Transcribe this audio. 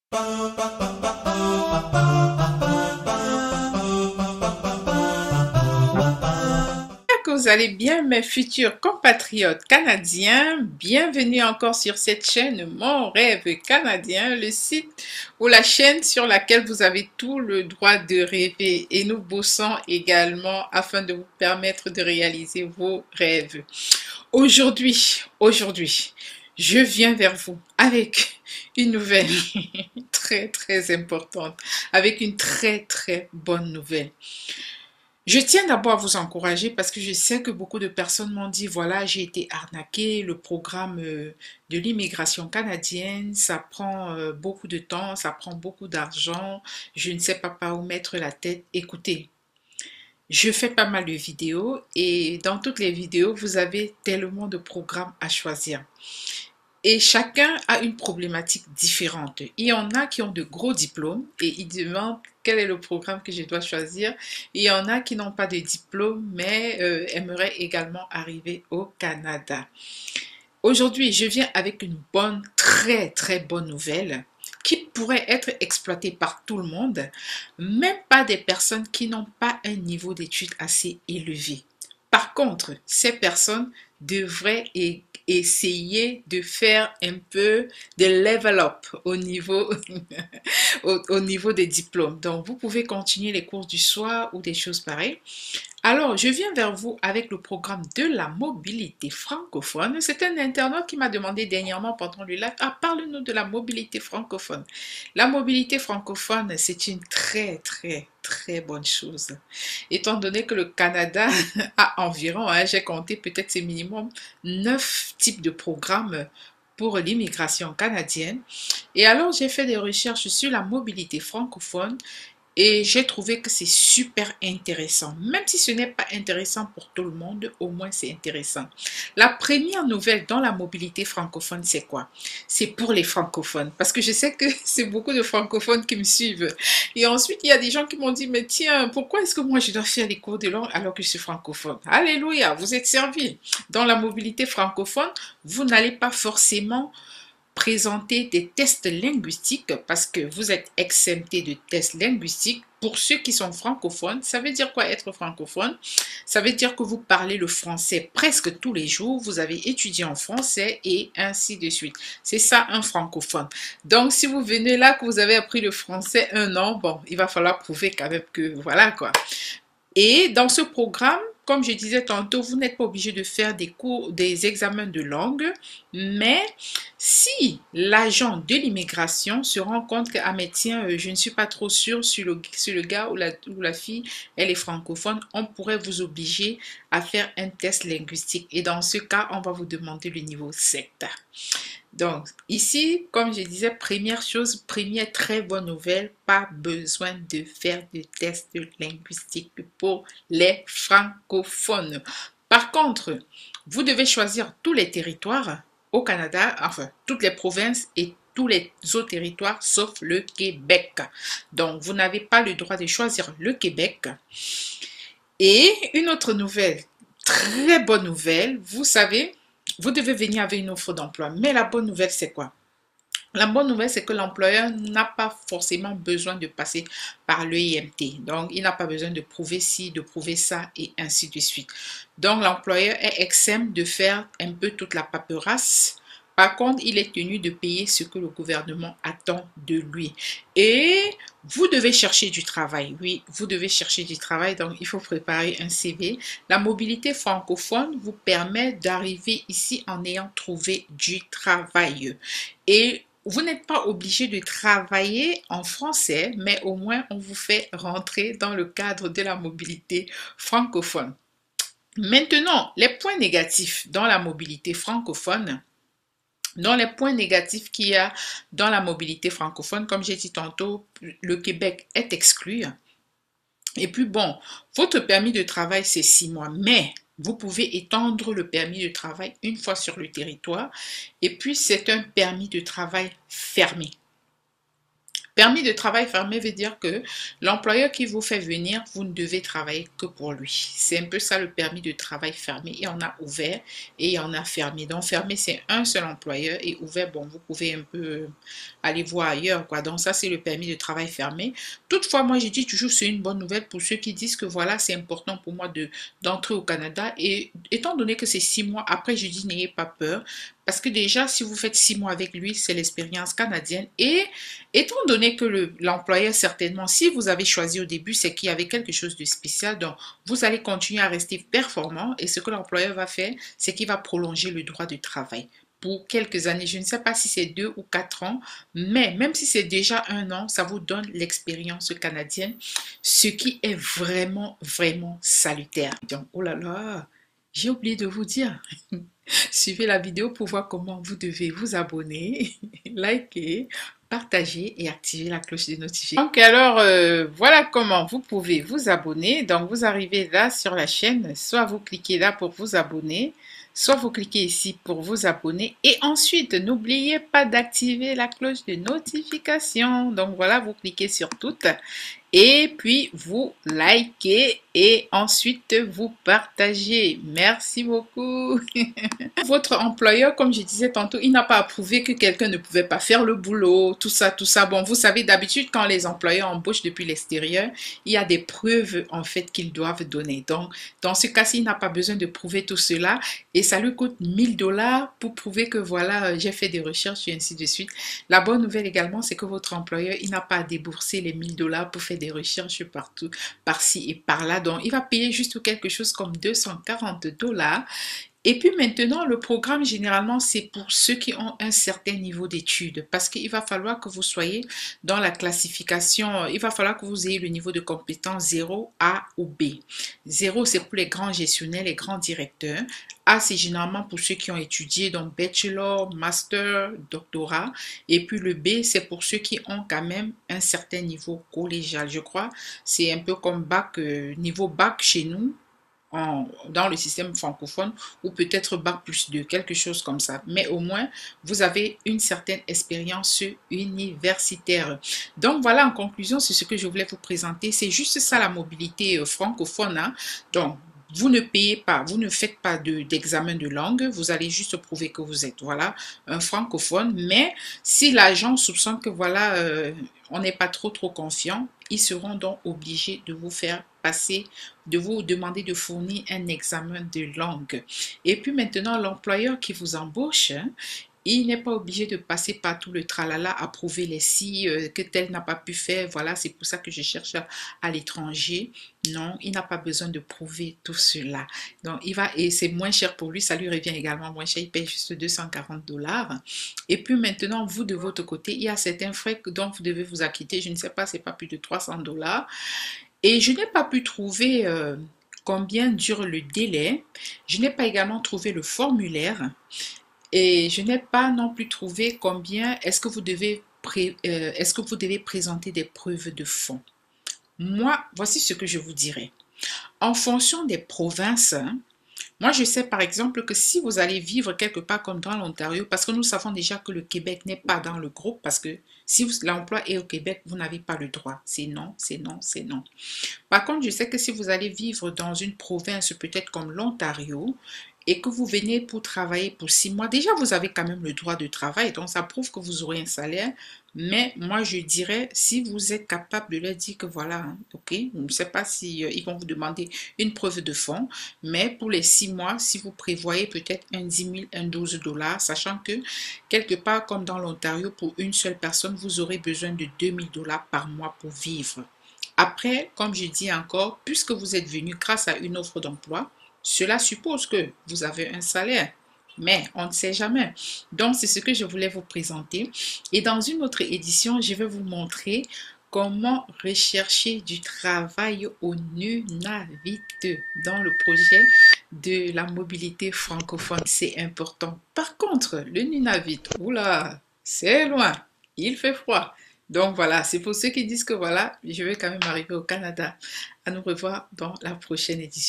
J'espère que vous allez bien, mes futurs compatriotes canadiens. Bienvenue encore sur cette chaîne Mon Rêve Canadien, le site ou la chaîne sur laquelle vous avez tout le droit de rêver. Et nous bossons également afin de vous permettre de réaliser vos rêves. Aujourd'hui, je viens vers vous avec une nouvelle très importante, avec une très bonne nouvelle. Je tiens d'abord à vous encourager parce que je sais que beaucoup de personnes m'ont dit, voilà, j'ai été arnaquée, le programme de l'immigration canadienne, ça prend beaucoup de temps, ça prend beaucoup d'argent, je ne sais pas par où mettre la tête. Écoutez, je fais pas mal de vidéos et dans toutes les vidéos, vous avez tellement de programmes à choisir. Et chacun a une problématique différente. Il y en a qui ont de gros diplômes et ils demandent quel est le programme que je dois choisir. Il y en a qui n'ont pas de diplôme mais aimeraient également arriver au Canada. Aujourd'hui, je viens avec une bonne, très bonne nouvelle qui pourrait être exploitée par tout le monde, même pas des personnes qui n'ont pas un niveau d'études assez élevé. Par contre, ces personnes devraient essayer de faire un peu de level up au niveau, au niveau des diplômes. Donc, vous pouvez continuer les cours du soir ou des choses pareilles. Alors, je viens vers vous avec le programme de la mobilité francophone. C'est un internaute qui m'a demandé dernièrement pendant le live, ah, parle-nous de la mobilité francophone. La mobilité francophone, c'est une très bonne chose. Étant donné que le Canada a environ, j'ai compté peut-être c'est minimum 9 types de programmes pour l'immigration canadienne. Et alors, j'ai fait des recherches sur la mobilité francophone et j'ai trouvé que c'est super intéressant. Même si ce n'est pas intéressant pour tout le monde, au moins c'est intéressant. La première nouvelle dans la mobilité francophone, c'est quoi? C'est pour les francophones. Parce que je sais que c'est beaucoup de francophones qui me suivent. Et ensuite, il y a des gens qui m'ont dit, mais tiens, pourquoi est-ce que moi je dois faire les cours de langue alors que je suis francophone? Alléluia, vous êtes servis. Dans la mobilité francophone, vous n'allez pas forcément présenter des tests linguistiques parce que vous êtes exempté de tests linguistiques. Pour ceux qui sont francophones, ça veut dire quoi être francophone? Ça veut dire que vous parlez le français presque tous les jours, vous avez étudié en français et ainsi de suite. C'est ça un francophone. Donc si vous venez là que vous avez appris le français 1 an, bon, il va falloir prouver quand même que voilà quoi. Et dans ce programme, comme je disais tantôt, vous n'êtes pas obligé de faire des cours, des examens de langue, mais si l'agent de l'immigration se rend compte que, ah mais tiens, je ne suis pas trop sûre sur le gars ou la fille, elle est francophone, on pourrait vous obliger à faire un test linguistique. Et dans ce cas, on va vous demander le niveau 7. Donc, ici, comme je disais, première chose, première très bonne nouvelle, pas besoin de faire de tests linguistiques pour les francophones. Par contre, vous devez choisir tous les territoires au Canada, enfin, toutes les provinces et tous les autres territoires sauf le Québec. Donc, vous n'avez pas le droit de choisir le Québec. Et une autre nouvelle, très bonne nouvelle, vous savez, vous devez venir avec une offre d'emploi. Mais la bonne nouvelle, c'est quoi? La bonne nouvelle, c'est que l'employeur n'a pas forcément besoin de passer par l'EIMT. Donc, il n'a pas besoin de prouver ci, de prouver ça et ainsi de suite. Donc, l'employeur est exempt de faire un peu toute la paperasse. Par contre, il est tenu de payer ce que le gouvernement attend de lui. Et vous devez chercher du travail. Oui, vous devez chercher du travail. Donc, il faut préparer un CV. La mobilité francophone vous permet d'arriver ici en ayant trouvé du travail. Et vous n'êtes pas obligé de travailler en français, mais au moins on vous fait rentrer dans le cadre de la mobilité francophone. Maintenant, les points négatifs dans la mobilité francophone. Dans les points négatifs qu'il y a dans la mobilité francophone, comme j'ai dit tantôt, le Québec est exclu. Et puis bon, votre permis de travail, c'est 6 mois, mais vous pouvez étendre le permis de travail une fois sur le territoire. Et puis, c'est un permis de travail fermé. Permis de travail fermé veut dire que l'employeur qui vous fait venir, vous ne devez travailler que pour lui. C'est un peu ça le permis de travail fermé. Il y en a ouvert et il y en a fermé. Donc fermé, c'est un seul employeur et ouvert, bon, vous pouvez un peu aller voir ailleurs, quoi. Donc ça, c'est le permis de travail fermé. Toutefois, moi, je dis toujours, c'est une bonne nouvelle pour ceux qui disent que voilà, c'est important pour moi d'entrer au Canada. Et étant donné que c'est 6 mois, après, je dis, n'ayez pas peur. Parce que déjà, si vous faites 6 mois avec lui, c'est l'expérience canadienne. Et étant donné que l'employeur, certainement, si vous avez choisi au début, c'est qu'il y avait quelque chose de spécial. Donc, vous allez continuer à rester performant. Et ce que l'employeur va faire, c'est qu'il va prolonger le droit de travail pour quelques années. Je ne sais pas si c'est 2 ou 4 ans, mais même si c'est déjà 1 an, ça vous donne l'expérience canadienne, ce qui est vraiment, vraiment salutaire. Donc, oh là là, j'ai oublié de vous dire. Suivez la vidéo pour voir comment vous devez vous abonner, liker, partager et activer la cloche de notification. Donc alors, voilà comment vous pouvez vous abonner. Donc vous arrivez là sur la chaîne, soit vous cliquez là pour vous abonner, soit vous cliquez ici pour vous abonner. Et ensuite, n'oubliez pas d'activer la cloche de notification. Donc voilà, vous cliquez sur toutes. Et puis vous likez et ensuite vous partagez. Merci beaucoup. Votre employeur, comme je disais tantôt, il n'a pas approuvé que quelqu'un ne pouvait pas faire le boulot, tout ça, tout ça. Bon, vous savez, d'habitude, quand les employeurs embauchent depuis l'extérieur, il y a des preuves, en fait, qu'ils doivent donner. Donc, dans ce cas-ci, il n'a pas besoin de prouver tout cela et ça lui coûte 1000 $ pour prouver que, voilà, j'ai fait des recherches et ainsi de suite. La bonne nouvelle également, c'est que votre employeur, il n'a pas à débourser les 1000 $ pour faire des recherches partout, par-ci et par-là. Donc, il va payer juste quelque chose comme 240 $. Et puis maintenant, le programme, généralement, c'est pour ceux qui ont un certain niveau d'études parce qu'il va falloir que vous soyez dans la classification, il va falloir que vous ayez le niveau de compétence 0, A ou B. 0, c'est pour les grands gestionnaires, les grands directeurs. A, c'est généralement pour ceux qui ont étudié, donc bachelor, master, doctorat. Et puis le B, c'est pour ceux qui ont quand même un certain niveau collégial. Je crois, c'est un peu comme bac, niveau bac chez nous dans le système francophone ou peut-être bac plus 2, quelque chose comme ça. Mais au moins, vous avez une certaine expérience universitaire. Donc voilà, en conclusion, c'est ce que je voulais vous présenter. C'est juste ça la mobilité francophone. Hein. Donc, vous ne payez pas, vous ne faites pas d'examen de langue, vous allez juste prouver que vous êtes, voilà, un francophone. Mais si l'agent soupçonne que, voilà, on n'est pas trop confiant, ils seront donc obligés de vous faire passer, de vous demander de fournir un examen de langue. Et puis maintenant, l'employeur qui vous embauche, hein, il n'est pas obligé de passer par tout le tralala à prouver les si que tel n'a pas pu faire. Voilà, c'est pour ça que je cherche à l'étranger. Non, il n'a pas besoin de prouver tout cela. Donc, il va, et c'est moins cher pour lui, ça lui revient également moins cher. Il paye juste 240 $. Et puis maintenant, vous de votre côté, il y a certains frais dont vous devez vous acquitter. Je ne sais pas, c'est pas plus de 300 $. Et je n'ai pas pu trouver combien dure le délai. Je n'ai pas également trouvé le formulaire. Et je n'ai pas non plus trouvé combien est-ce que vous devez présenter des preuves de fonds. Moi, voici ce que je vous dirais. En fonction des provinces, hein, moi, je sais par exemple que si vous allez vivre quelque part comme dans l'Ontario, parce que nous savons déjà que le Québec n'est pas dans le groupe, parce que si l'emploi est au Québec, vous n'avez pas le droit. C'est non, c'est non, c'est non. Par contre, je sais que si vous allez vivre dans une province peut-être comme l'Ontario, et que vous venez pour travailler pour 6 mois, déjà vous avez quand même le droit de travail, donc ça prouve que vous aurez un salaire. Mais moi je dirais, si vous êtes capable de leur dire que voilà, hein, ok, je ne sais pas si ils vont vous demander une preuve de fonds, mais pour les 6 mois, si vous prévoyez peut-être un 10 000, un 12 $, sachant que quelque part comme dans l'Ontario, pour une seule personne, vous aurez besoin de 2000 $ par mois pour vivre. Après, comme je dis encore, puisque vous êtes venu grâce à une offre d'emploi, cela suppose que vous avez un salaire, mais on ne sait jamais. Donc, c'est ce que je voulais vous présenter. Et dans une autre édition, je vais vous montrer comment rechercher du travail au Nunavut dans le projet de la mobilité francophone. C'est important. Par contre, le Nunavut, oula, c'est loin, il fait froid. Donc voilà, c'est pour ceux qui disent que voilà, je vais quand même arriver au Canada. À nous revoir dans la prochaine édition.